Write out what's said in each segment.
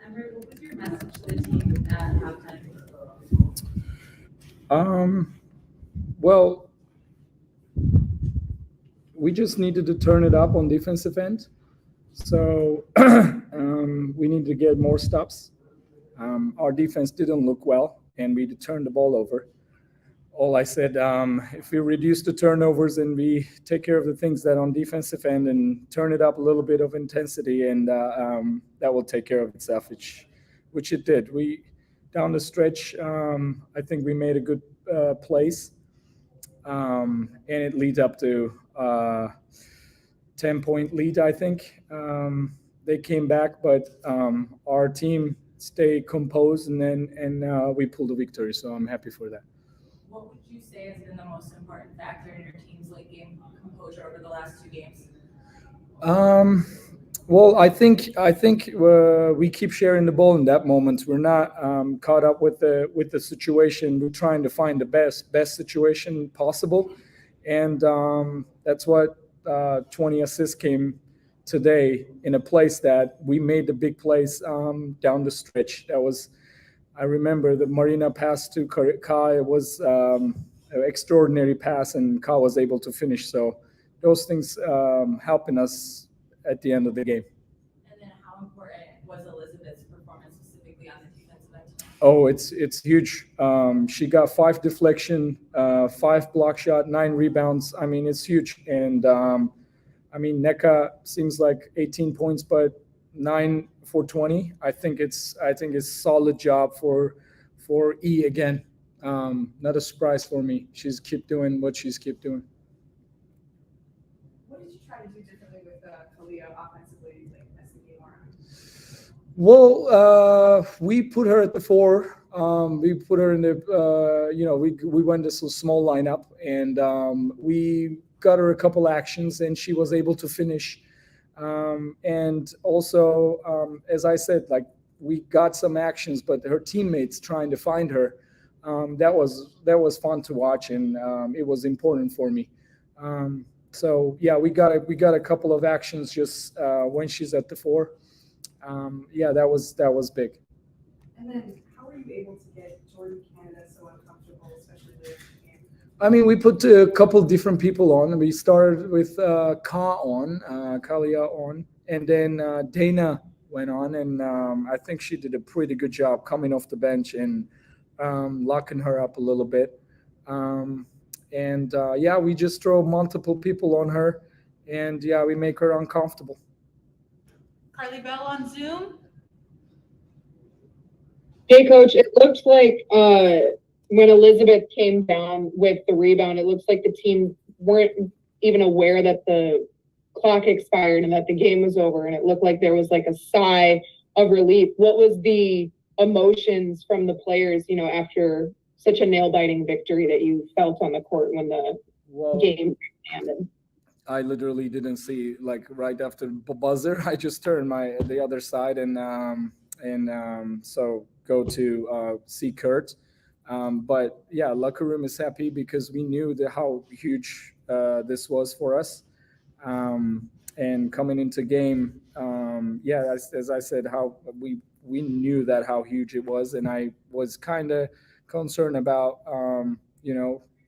Emre, what was your message to the team at halftime? Well, we just needed to turn it up on defensive end. So we need to get more stops. Our defense didn't look well, and we turned the ball over. All I said, if we reduce the turnovers and we take care of the things that on defensive end and turn it up a little bit of intensity, and that will take care of itself, which it did. We down the stretch, I think we made a good place, and it leads up to 10-point lead. I think they came back, but our team stayed composed, and we pulled the victory. So I'm happy for that. What would you say has been the most important factor in your team's late game composure over the last two games? Well, I think we keep sharing the ball in that moment. We're not caught up with the situation. We're trying to find the best situation possible, and that's what 20 assists came today in a place that we made the big plays down the stretch. That was. I remember the Marina pass to Ka. It was an extraordinary pass, and Ka was able to finish. So those things helping us at the end of the game. And then how important was Elizabeth's performance specifically on the defensive end tonight? Oh, it's huge. She got 5 deflection, 5 block shot, 9 rebounds. I mean, it's huge. And Neka seems like 18 points, but 9 for 20. I think it's solid job for E again. Not a surprise for me. She's keep doing what she's keep doing. What did you try to do differently with Kalia offensively, like as the game went on? Well, we put her at the 4. We put her in the we went this small lineup, and we got her a couple actions, and she was able to finish. And also, as I said, like we got some actions, but her teammates trying to find her, that was fun to watch, and it was important for me. So yeah, we got a couple of actions just when she's at the 4. Yeah, that was big. And then, how were you able to get Jordan Canada so uncomfortable, especially late in the game? I mean, we put a couple different people on. We started with Kahleah on, and then Dana went on, and I think she did a pretty good job coming off the bench and locking her up a little bit. Yeah, we just throw multiple people on her, and yeah, we make her uncomfortable. Carly Bell on Zoom. Hey, Coach, it looked like when Elizabeth came down with the rebound, it looks like the team weren't even aware that the clock expired and that the game was over, and it looked like there was like a sigh of relief. What was the emotions from the players, after such a nail-biting victory that you felt on the court when the game ended? I literally didn't see, like, right after the buzzer. I just turned the other side and so go to see Kurt. But yeah, locker room is happy because we knew how huge this was for us. And coming into game, yeah, as I said, how we knew that how huge it was, and I was kind of concerned about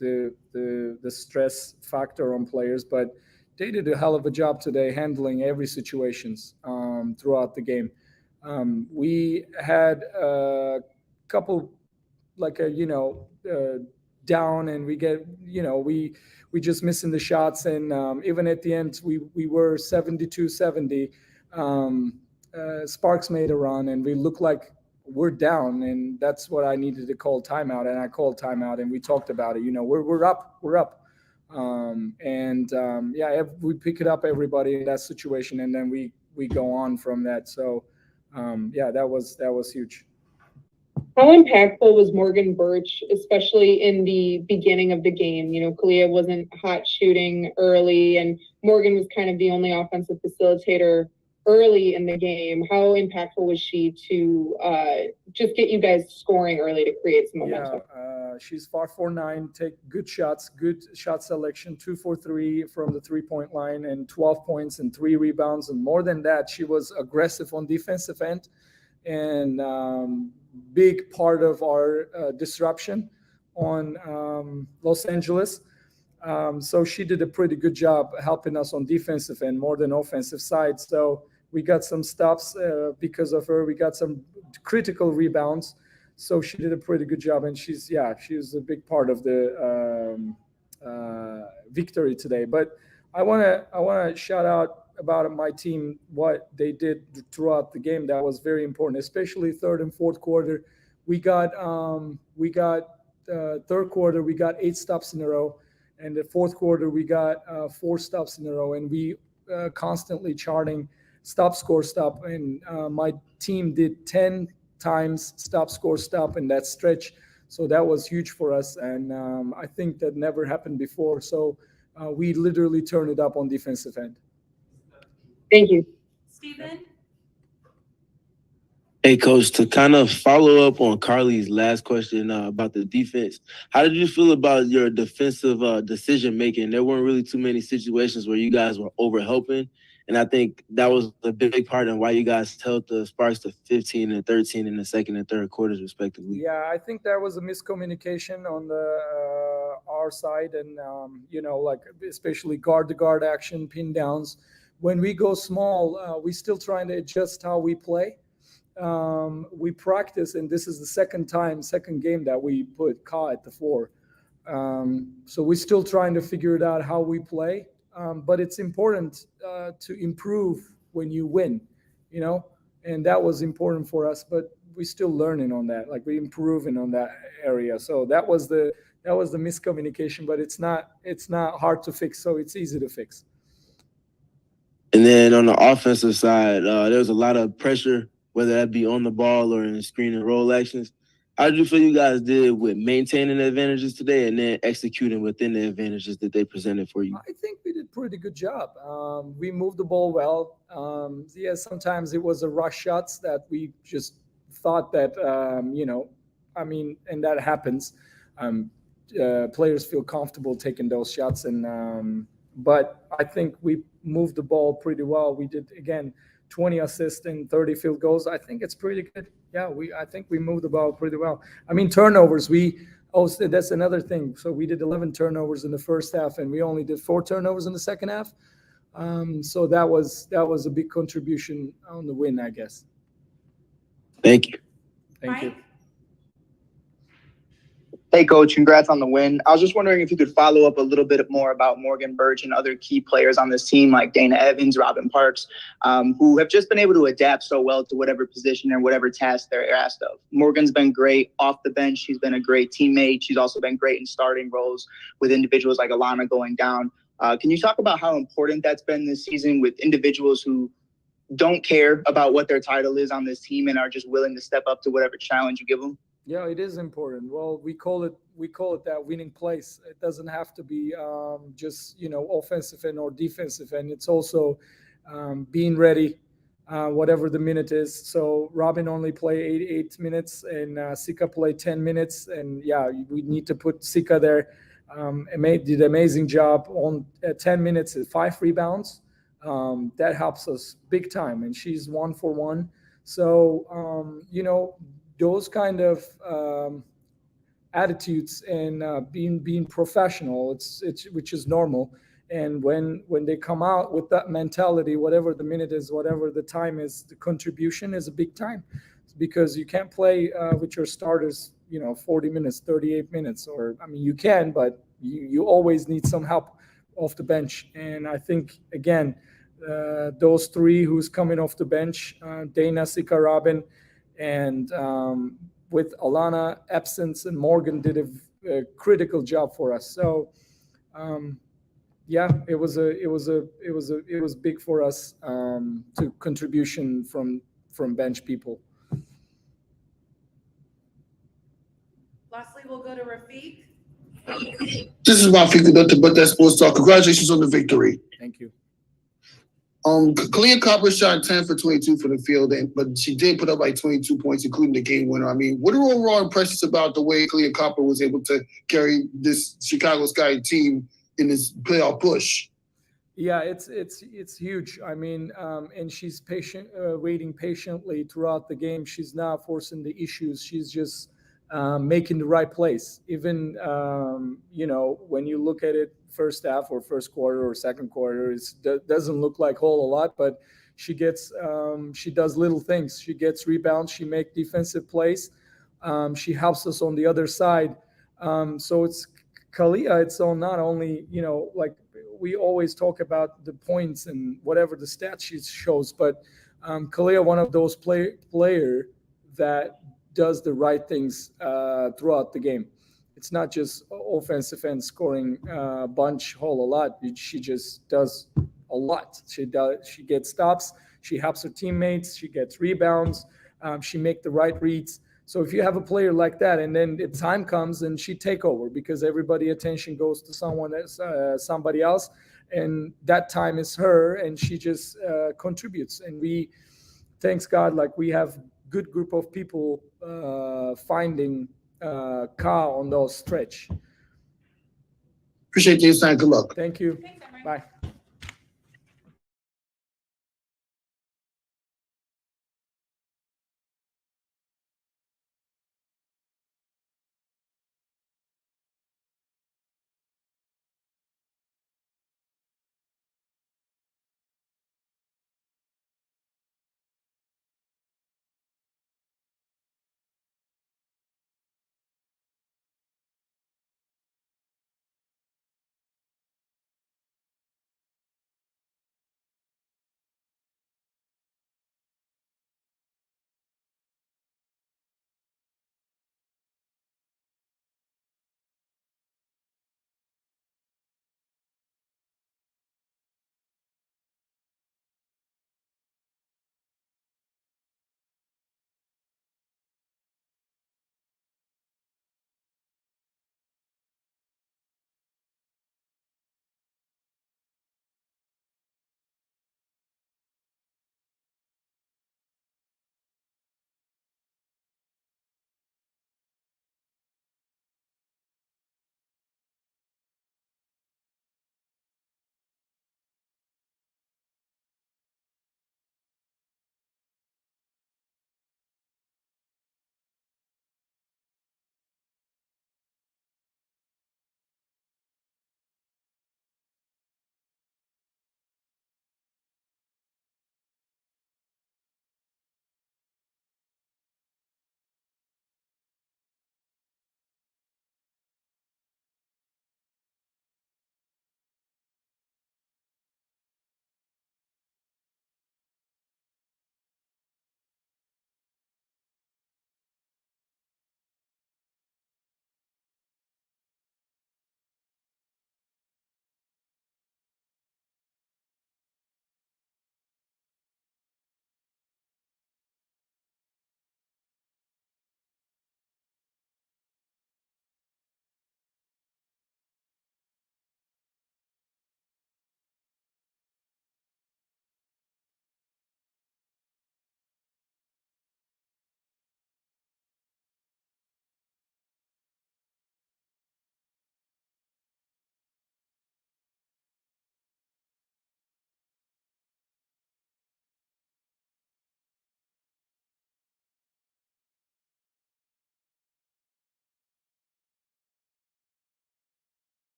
the stress factor on players, but they did a hell of a job today handling every situations throughout the game. We had a couple down, and we just missing the shots, and even at the end we were 72-70. Sparks made a run, and we looked like we're down, and that's what I needed to call timeout, and I called timeout, and we talked about it. We're up. Yeah, we pick it up, everybody, in that situation, and then we go on from that. So yeah, that was huge. How impactful was Morgan Birch, especially in the beginning of the game? Kahleah wasn't hot shooting early, and Morgan was kind of the only offensive facilitator early in the game. How impactful was she to just get you guys scoring early to create some momentum? Yeah, she's 5'9", take good shots, good shot selection, 2 for 3 from the 3-point line, and 12 points and 3 rebounds. And more than that, she was aggressive on defensive end. and big part of our disruption on Los Angeles. So she did a pretty good job helping us on defensive and more than offensive side. So we got some stops because of her. We got some critical rebounds. So she did a pretty good job, and she was a big part of the victory today. But I wanna shout out about my team, what they did throughout the game. That was very important, especially third and fourth quarter. We got third quarter, we got 8 stops in a row. And the fourth quarter, we got 4 stops in a row, and we constantly charting stop, score, stop. And my team did 10 times stop, score, stop in that stretch. So that was huge for us. And I think that never happened before. So we literally turned it up on defensive end. Thank you. Stephen? Hey, Coach, to kind of follow up on Carly's last question about the defense, how did you feel about your defensive decision-making? There weren't really too many situations where you guys were over-helping, and I think that was a big part in why you guys held the Sparks to 15 and 13 in the second and third quarters, respectively. Yeah, I think there was a miscommunication on the our side, and like especially guard-to-guard action, pin downs. When we go small, we still trying to adjust how we play. We practice, and this is the second game that we put Ka at the 4. So we're still trying to figure it out how we play. But it's important to improve when you win, and that was important for us. But we're still learning on that, like we're improving on that area. So that was the miscommunication, but it's not hard to fix. So it's easy to fix. And then on the offensive side, there was a lot of pressure, whether that be on the ball or in screen and roll actions. How did you feel you guys did with maintaining the advantages today and then executing within the advantages that they presented for you? I think we did a pretty good job. We moved the ball well. Sometimes it was a rush shots that we just thought that, and that happens. Players feel comfortable taking those shots, but I think we moved the ball pretty well. We did, again, 20 assists and 30 field goals. I think it's pretty good. Yeah, I think we moved the ball pretty well. Turnovers, that's another thing. So we did 11 turnovers in the first half, and we only did 4 turnovers in the second half. So that was a big contribution on the win, I guess. Thank you. Thank you. Hey, Coach, congrats on the win. I was just wondering if you could follow up a little bit more about Morgan Birch and other key players on this team like Dana Evans, Robin Parks, who have just been able to adapt so well to whatever position and whatever task they're asked of. Morgan's been great off the bench. She's been a great teammate. She's also been great in starting roles with individuals like Alana going down. Can you talk about how important that's been this season with individuals who don't care about what their title is on this team and are just willing to step up to whatever challenge you give them? Yeah, it is important. Well, we call it that winning place. It doesn't have to be just offensive end or defensive end. It's also being ready, whatever the minute is. So Robin only played 8 minutes, and Sika played 10 minutes. And yeah, we need to put Sika there. Did an amazing job on 10 minutes at 5 rebounds. That helps us big time, and she's 1 for 1. So those kind of attitudes and being professional, it's which is normal. And when they come out with that mentality, whatever the minute is, whatever the time is, the contribution is a big time, because you can't play with your starters, 40 minutes, 38 minutes, or you can, but you always need some help off the bench. And I think again, those 3 who's coming off the bench, Dana, Sika, Robin, and with Alana absence, and Morgan did a critical job for us. So it was big for us to contribution from bench people. Lastly, we'll go to Rafiq. This is Rafiq, but that's sports talk. Congratulations on the victory. Thank you. Kalia Copper shot 10 for 22 for the field, but she did put up like 22 points, including the game winner. What are overall impressions about the way Kalia Copper was able to carry this Chicago Sky team in this playoff push? Yeah, it's huge. I mean, and she's waiting patiently throughout the game. She's not forcing the issues. She's just making the right plays. Even when you look at it, first half or first quarter or second quarter, it doesn't look like whole a lot, but she does little things. She gets rebounds. She make defensive plays. She helps us on the other side. So it's Kalia. It's on not only like we always talk about the points and whatever the stat sheet shows, but Kalia, one of those player that does the right things throughout the game. It's not just offensive and scoring bunch whole a lot. She just does a lot. She gets stops. She helps her teammates. She gets rebounds. She make the right reads. So if you have a player like that, and then the time comes and she take over because everybody attention goes to somebody else, and that time is her, and she just contributes. And we, thanks God, like we have good group of people finding Ka on those stretch. Appreciate the insight. Good luck. Thank you. Thanks, Emre. Bye.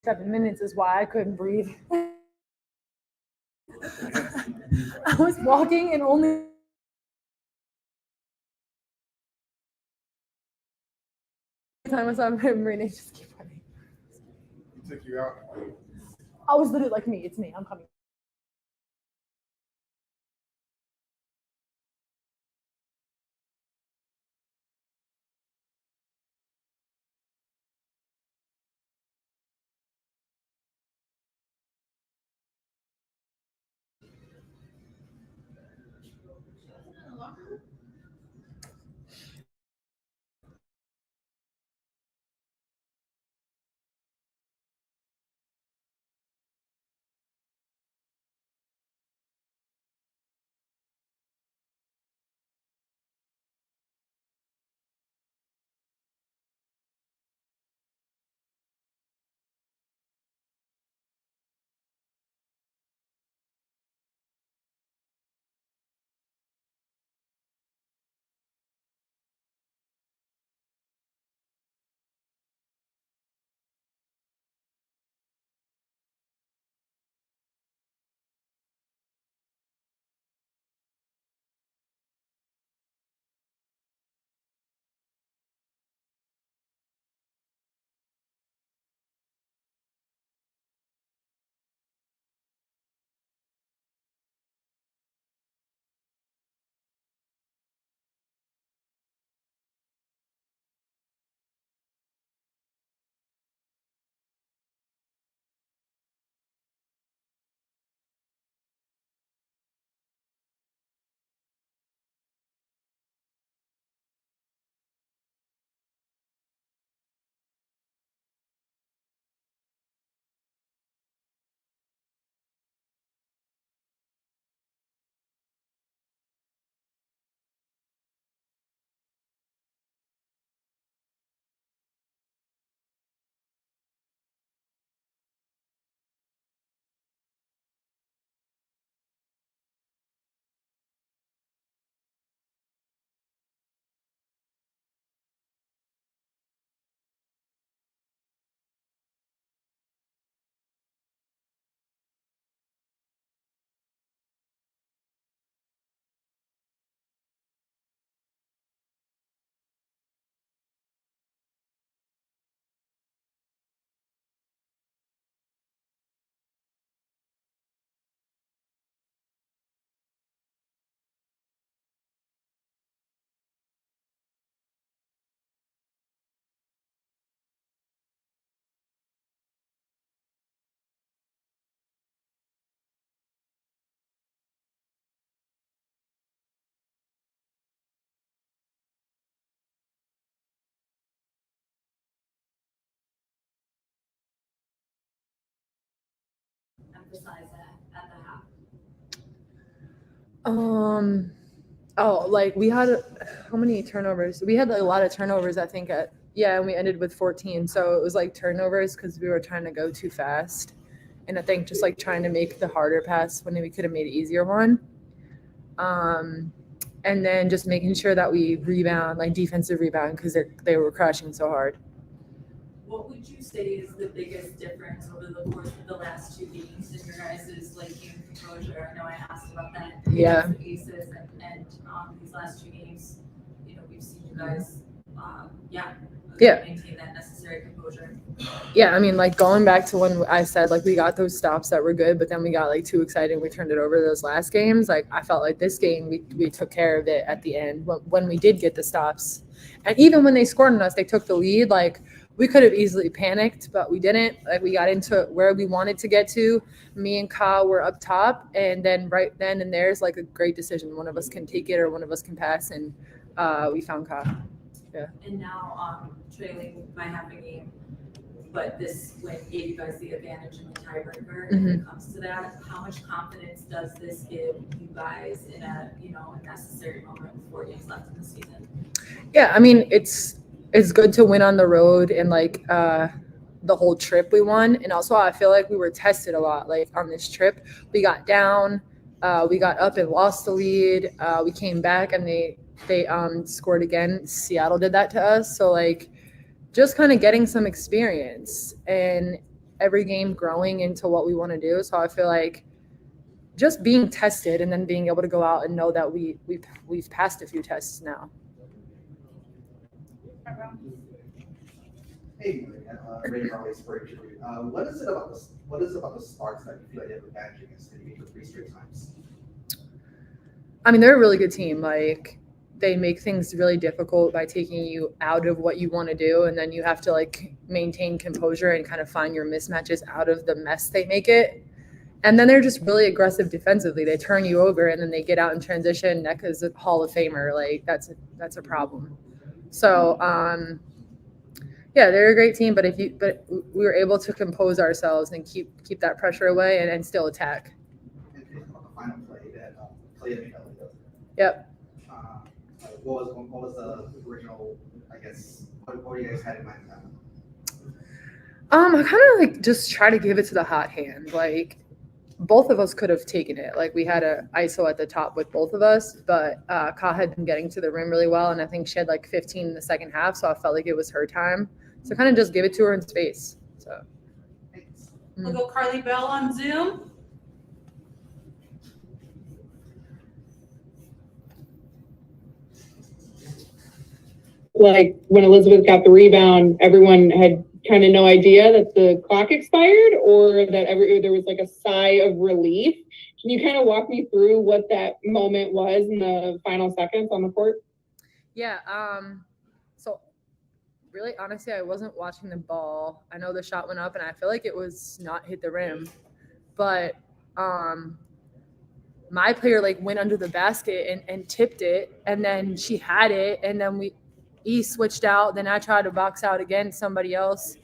7 minutes is why I couldn't breathe. I was walking and only time I saw Marina just keep running. Took you out. I was literally like, it's me, I'm coming. Emphasize that at the half. Like we had how many turnovers? We had a lot of turnovers, I think, and we ended with 14. So it was like turnovers because we were trying to go too fast. And I think just like trying to make the harder pass when we could have made an easier one. And then just making sure that we rebound, like defensive rebound, because they were crashing so hard. What would you say is the biggest difference over the course of the last 2 games in your guys' like game composure? I know I asked about that. Yeah. The Aces and these last 2 games, we've seen you guys, maintain that necessary composure. Yeah, I mean, like going back to when I said like we got those stops that were good, but then we got like too excited and we turned it over those last games. Like I felt like this game we took care of it at the end when we did get the stops, and even when they scored on us, they took the lead. Like we could have easily panicked, but we didn't. Like we got into where we wanted to get to. Me and Ka were up top, and then right then and there's like a great decision. One of us can take it or one of us can pass, and we found Ka. Yeah. And now trailing by half a game, but this win gave you guys the advantage in the tiebreaker. When it comes to that, how much confidence does this give you guys in a necessary moment with 4 games left in the season? Yeah, I mean it's good to win on the road, and like the whole trip we won, and also I feel like we were tested a lot. Like on this trip, we got down, we got up and lost the lead. We came back and they scored again. Seattle did that to us, so like just kind of getting some experience. And every game growing into what we want to do. So I feel like just being tested and then being able to go out and know that we've passed a few tests now. Hey, Marina, what is it about the Sparks that you feel like you have advantage against maybe for 3 straight times? I mean, they're a really good team. Like, they make things really difficult by taking you out of what you want to do, and then you have to like maintain composure and kind of find your mismatches out of the mess they make it. And then they're just really aggressive defensively. They turn you over and then they get out in transition. Neka's a Hall of Famer. Like, that's a problem. So, yeah, they're a great team, but we were able to compose ourselves and keep that pressure away and still attack. And about the final play that Kahleah made. Yep. What was the original, I guess, what you guys had in mind for that? I kind of like just try to give it to the hot hand. Like, both of us could have taken it. Like, we had a ISO at the top with both of us, but Ka had been getting to the rim really well, and I think she had like 15 in the second half, so I felt like it was her time. So kind of just give it to her in space. So Thanks. We'll go Carly Bell on Zoom. Like when Elizabeth got the rebound, everyone had kind of no idea that the clock expired or that there was like a sigh of relief. Can you kind of walk me through what that moment was in the final seconds on the court? yeah, so really honestly, I wasn't watching the ball. I know the shot went up and I feel like it was not hit the rim, but my player like went under the basket and tipped it, and then she had it, and then E switched out, then I tried to box out against somebody else,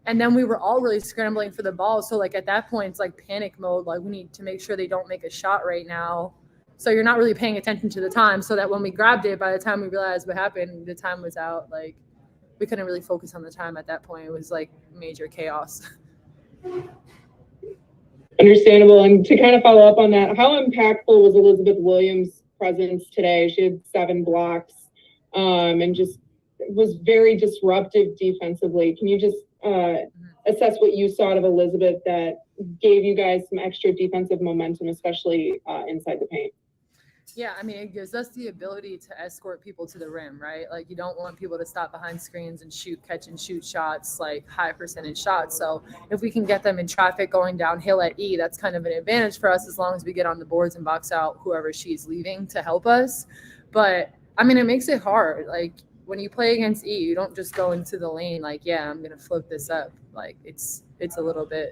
and then we were all really scrambling for the ball. So like at that point it's like panic mode, like we need to make sure they don't make a shot right now. So you're not really paying attention to the time, so that when we grabbed it, by the time we realized what happened, the time was out. Like, we couldn't really focus on the time at that point. It was like major chaos. Understandable. And to kind of follow up on that, how impactful was Elizabeth Williams' presence today? She had 7 blocks and just was very disruptive defensively. Can you just assess what you saw out of Elizabeth that gave you guys some extra defensive momentum, especially inside the paint? Yeah, I mean, it gives us the ability to escort people to the rim, right? Like, you don't want people to stop behind screens and catch and shoot shots, like high percentage shots. So if we can get them in traffic going downhill at E, that's kind of an advantage for us as long as we get on the boards and box out whoever she's leaving to help us. But I mean, it makes it hard. Like, when you play against E, you don't just go into the lane like, yeah, I'm going to float this up. Like, it's a little bit,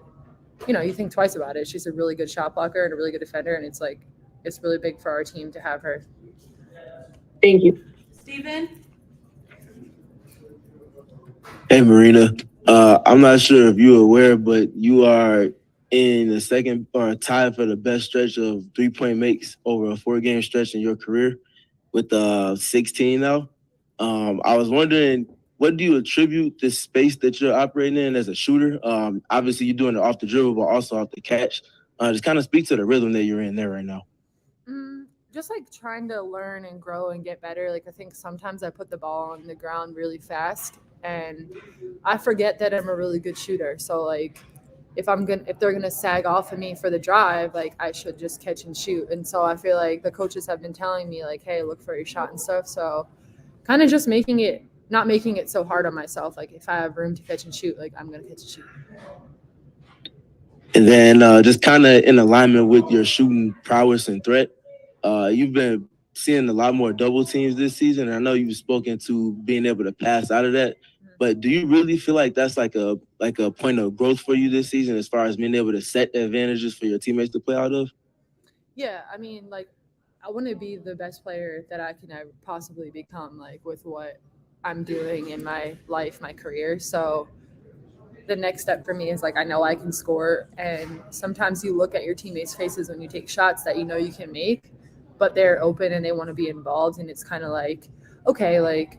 you think twice about it. She's a really good shot blocker and a really good defender, and it's like, it's really big for our team to have her. Thank you. Steven? Hey, Marina. I'm not sure if you're aware, but you are in the second or tied for the best stretch of 3-point makes over a 4-game stretch in your career with 16 now. I was wondering, what do you attribute this space that you're operating in as a shooter? Obviously, you're doing it off the dribble, but also off the catch. Just kind of speak to the rhythm that you're in there right now. Just like trying to learn and grow and get better. Like, I think sometimes I put the ball on the ground really fast and I forget that I'm a really good shooter. So like, if they're gonna sag off of me for the drive, like I should just catch and shoot. And so I feel like the coaches have been telling me like, hey, look for your shot and stuff. So kind of just not making it so hard on myself. Like, if I have room to catch and shoot, like I'm gonna catch and shoot. And then just kind of in alignment with your shooting prowess and threat, you've been seeing a lot more double teams this season. And I know you've spoken to being able to pass out of that, but do you really feel like that's like a point of growth for you this season as far as being able to set the advantages for your teammates to play out of? Yeah, I mean, like, I want to be the best player that I can possibly become, like, with what I'm doing in my life, my career. So the next step for me is, like, I know I can score, and sometimes you look at your teammates' faces when you take shots that you know you can make, but they're open and they want to be involved, and it's kind of like, okay, like,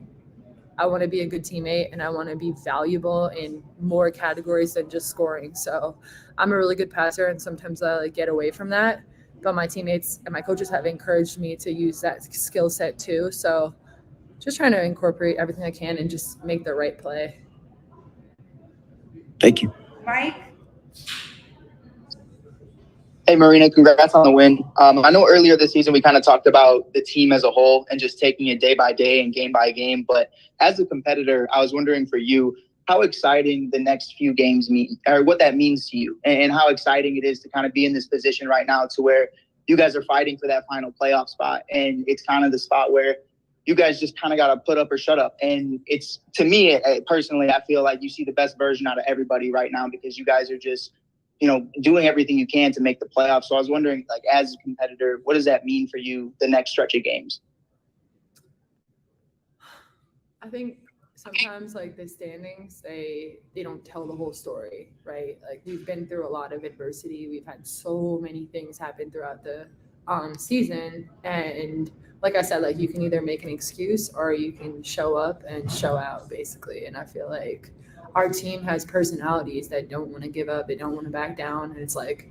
I want to be a good teammate and I want to be valuable in more categories than just scoring. So I'm a really good passer, and sometimes I get away from that, but my teammates and my coaches have encouraged me to use that skill set too. So just trying to incorporate everything I can and just make the right play. Thank you. Mike? Hey, Marina, congrats on the win. I know earlier this season we kind of talked about the team as a whole and just taking it day by day and game by game. But as a competitor, I was wondering for you, how exciting the next few games mean, or what that means to you, and how exciting it is to kind of be in this position right now to where you guys are fighting for that final playoff spot. And it's kind of the spot where you guys just kind of got to put up or shut up. And it's, to me, personally, I feel like you see the best version out of everybody right now because you guys are just, doing everything you can to make the playoffs. So I was wondering, like, as a competitor, what does that mean for you, the next stretch of games? I think sometimes like the standings, they don't tell the whole story, right? Like we've been through a lot of adversity. We've had so many things happen throughout the season. And like I said, like you can either make an excuse or you can show up and show out basically. And I feel like our team has personalities that don't want to give up. They don't want to back down. And it's like,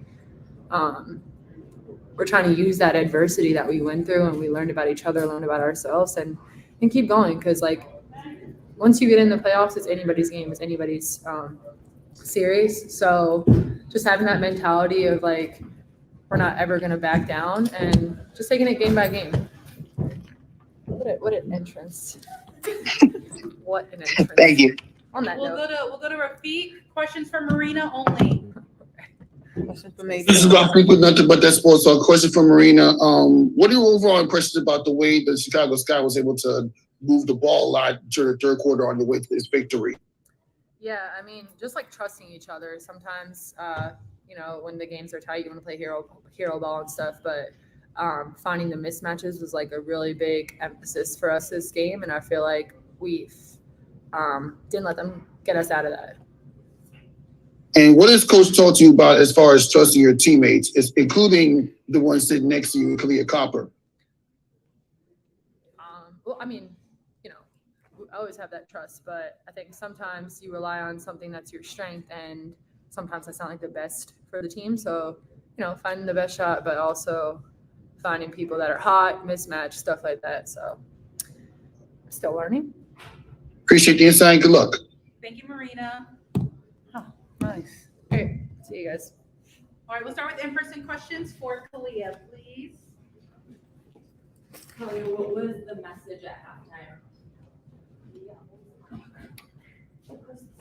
we're trying to use that adversity that we went through and we learned about each other, learned about ourselves and keep going. Cause like once you get in the playoffs, it's anybody's game, it's anybody's series. So just having that mentality of like, we're not ever going to back down and just taking it game by game. What an entrance. What an entrance. Thank you. On that We'll note. go to Rafiq. Questions for Marina only. Question for me. This is Rafiq with Nothing But That Sports. So, question for Marina. What are your overall impressions about the way the Chicago Sky was able to move the ball a lot during the third quarter on the way to this victory? Yeah, I mean, just like trusting each other. Sometimes, when the games are tight, you want to play hero ball and stuff, but finding the mismatches was like a really big emphasis for us this game, and I feel like we've didn't let them get us out of that. And what has Coach talked to you about as far as trusting your teammates, including the one sitting next to you, Kalia Copper? Well, I mean, we always have that trust, but I think sometimes you rely on something that's your strength, and sometimes that's not like the best for the team. So, finding the best shot, but also finding people that are hot, mismatch, stuff like that. So, still learning. Appreciate the insight. Good luck. Thank you, Marina. Nice. Okay, see you guys. All right, we'll start with in-person questions for Kahleah, please. Kahleah, what was the message at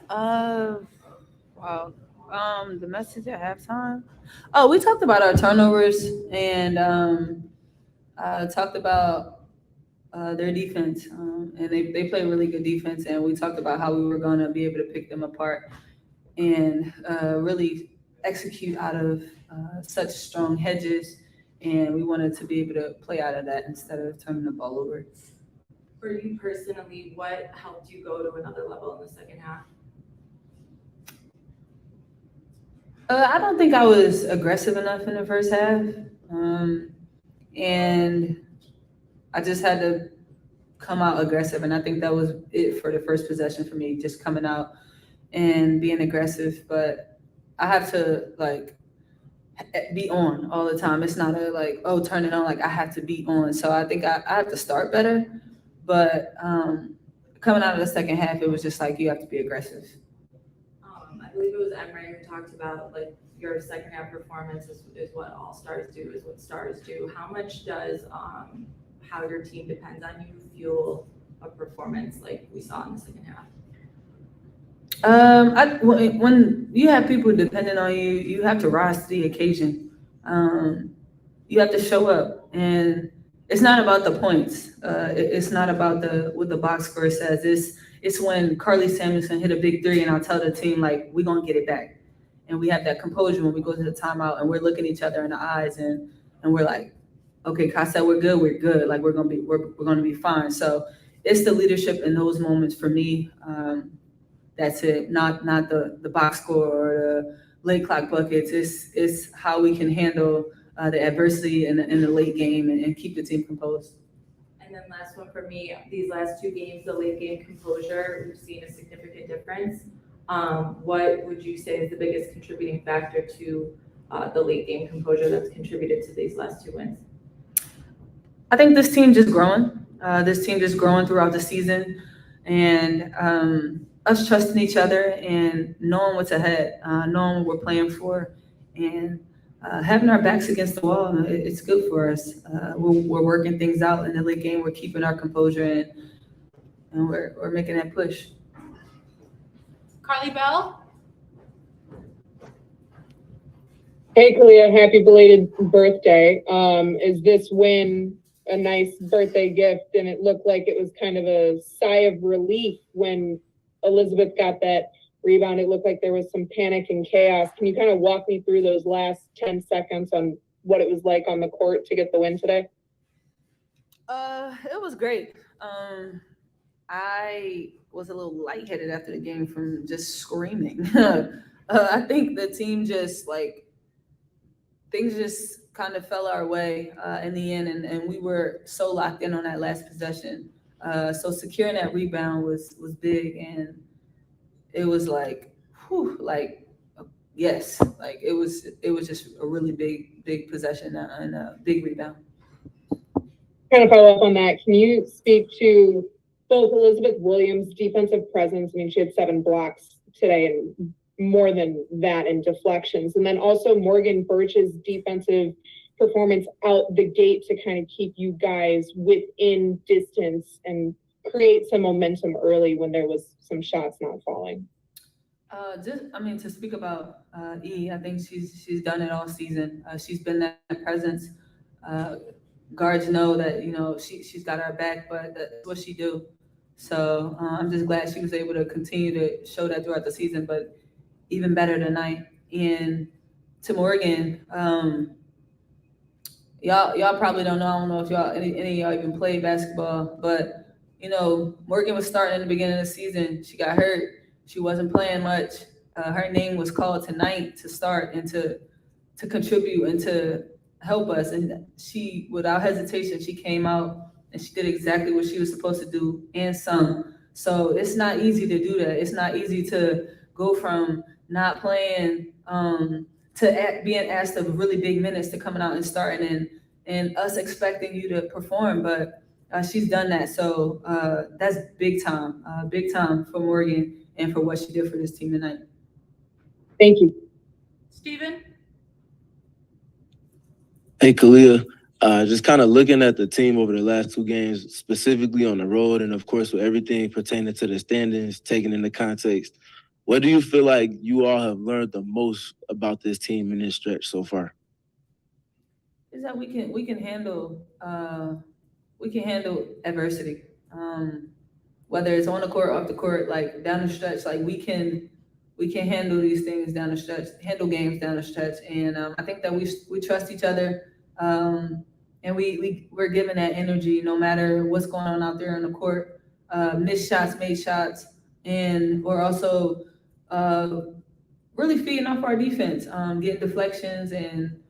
halftime? Wow. The message at halftime. Oh, we talked about our turnovers and talked about their defense. And they play really good defense. And we talked about how we were going to be able to pick them apart and really execute out of such strong hedges. And we wanted to be able to play out of that instead of turning the ball over. For you personally, what helped you go to another level in the second half? I don't think I was aggressive enough in the first half. And I just had to come out aggressive. And I think that was it for the first possession for me, just coming out and being aggressive. But I have to be on all the time. It's not turn it on. Like I have to be on. So I think I have to start better. But coming out of the second half, it was just like you have to be aggressive. I believe it was Emre who talked about your second half performance is what all stars do, is what stars do. How much does how your team depends on you fuel a performance like we saw in the second half? When you have people depending on you, you have to rise to the occasion. You have to show up, and it's not about the points. It's not about what the box score says. It's when Carly Samuelson hit a big three, and I'll tell the team we're gonna get it back, and we have that composure when we go to the timeout, and we're looking each other in the eyes, and we're like, okay, Ka said we're good, like we're gonna be fine. So it's the leadership in those moments for me. That's it. Not the box score or the late clock buckets. It's how we can handle the adversity in the late game and keep the team composed. And then last one for me, these last two games, the late game composure, we've seen a significant difference. What would you say is the biggest contributing factor to the late game composure that's contributed to these last two wins? I think this team just growing. Throughout the season, and us trusting each other and knowing what's ahead, knowing what we're playing for, and having our backs against the wall, it's good for us. We're working things out in the late game. We're keeping our composure and we're making that push. Carly Bell? Hey, Kahleah, happy belated birthday. Is this win a nice birthday gift? And it looked like it was kind of a sigh of relief when Elizabeth got that rebound. It looked like there was some panic and chaos. Can you kind of walk me through those last 10 seconds on what it was like on the court to get the win today? It was great. I was a little lightheaded after the game from just screaming. I think the team just things just kind of fell our way in the end, and we were so locked in on that last possession. So securing that rebound was big, and it was yes, it was just a really big possession and a big rebound. Kind of follow up on that. Can you speak to both Elizabeth Williams' defensive presence? I mean, she had 7 blocks today and more than that in deflections. And then also Morgan Birch's defensive performance out the gate to kind of keep you guys within distance and create some momentum early when there was some shots not falling. To speak about I think she's done it all season. She's been that presence. Guards know that, she's got our back, but that's what she do. So I'm just glad she was able to continue to show that throughout the season, but even better tonight. And to Morgan, y'all probably don't know. I don't know if any of y'all even played basketball, but Morgan was starting in the beginning of the season. She got hurt. She wasn't playing much. Her name was called tonight to start and to contribute and to help us. And she, without hesitation, she came out and she did exactly what she was supposed to do and some. So it's not easy to do that. It's not easy to go from not playing to being asked of really big minutes to coming out and starting and us expecting you to perform. But she's done that. So that's big time for Morgan and for what she did for this team tonight. Thank you. Steven? Hey, Kahleah, just kind of looking at the team over the last 2 games, specifically on the road, and of course with everything pertaining to the standings, taken into context, what do you feel like you all have learned the most about this team in this stretch so far? Is that we can handle adversity, whether it's on the court, off the court, like down the stretch. Like we can handle these things down the stretch, handle games down the stretch, and I think that we trust each other. And we're given that energy no matter what's going on out there on the court. Missed shots, made shots, and we're also really feeding off our defense, getting deflections and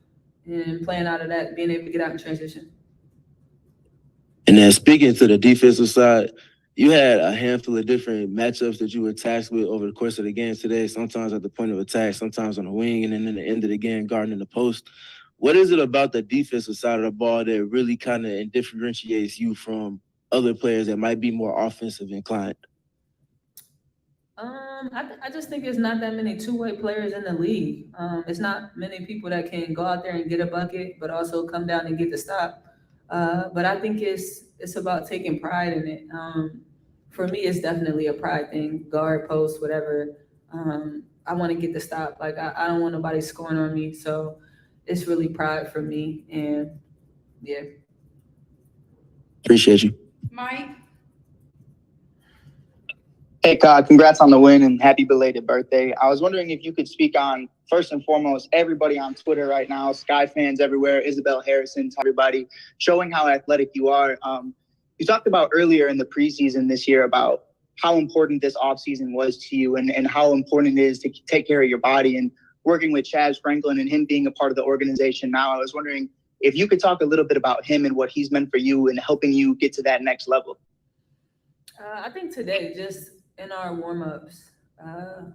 playing out of that, being able to get out in transition. And then speaking to the defensive side, you had a handful of different matchups that you were tasked with over the course of the game today, sometimes at the point of attack, sometimes on the wing, and then in the end of the game, guarding in the post. What is it about the defensive side of the ball that really kind of differentiates you from other players that might be more offensive inclined? I just think there's not that many two-way players in the league. It's not many people that can go out there and get a bucket, but also come down and get the stop. But I think it's about taking pride in it. For me, it's definitely a pride thing, guard, post, whatever. I want to get the stop. Like, I don't want nobody scoring on me. So it's really pride for me. And, yeah. Appreciate you. Mike? Hey, congrats on the win and happy belated birthday. I was wondering if you could speak on, first and foremost, everybody on Twitter right now, Sky fans everywhere, Isabel Harrison, everybody, showing how athletic you are. You talked about earlier in the preseason this year about how important this offseason was to you and how important it is to take care of your body, and working with Chaz Franklin and him being a part of the organization now. I was wondering if you could talk a little bit about him and what he's meant for you and helping you get to that next level. I think today, just in our warm-ups,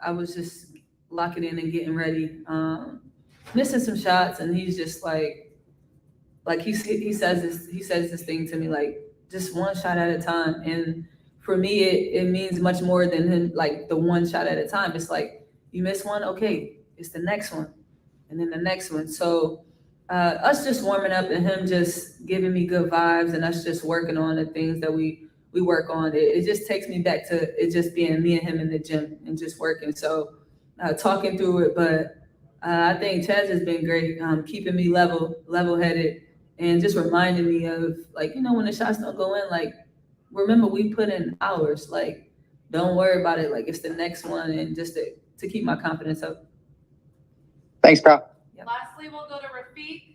I was just locking in and getting ready, missing some shots, and he's just like he says this thing to me, like, just one shot at a time. And for me, it means much more than him, like the one shot at a time. It's like, you miss one, okay, it's the next one. and then the next one. So us just warming up and him just giving me good vibes and us just working on the things that we work on. It just takes me back to it just being me and him in the gym and just working. So talking through it, but I think Chaz has been great, keeping me level-headed and just reminding me of, like, when the shots don't go in, like, remember we put in hours, like, don't worry about it. Like, it's the next one, and just to keep my confidence up. Thanks, Kyle. Yep. Lastly, we'll go to Rafiq.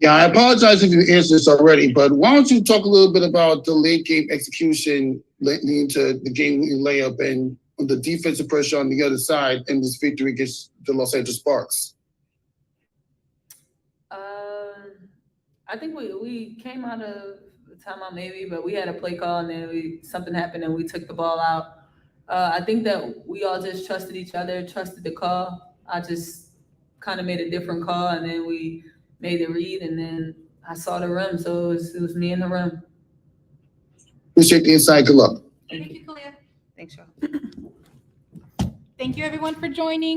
Yeah, I apologize if you answered this already, but why don't you talk a little bit about the late game execution leading to the game-winning layup and the defensive pressure on the other side and this victory against the Los Angeles Sparks? I think we came out of the timeout maybe, but we had a play call and then something happened and we took the ball out. I think that we all just trusted each other, trusted the call. I just kind of made a different call and then we made the read and then I saw the rim, so it was me in the rim. Appreciate the insight. Good luck. Thank you, Kalia. Thanks, y'all. Thank you, everyone, for joining.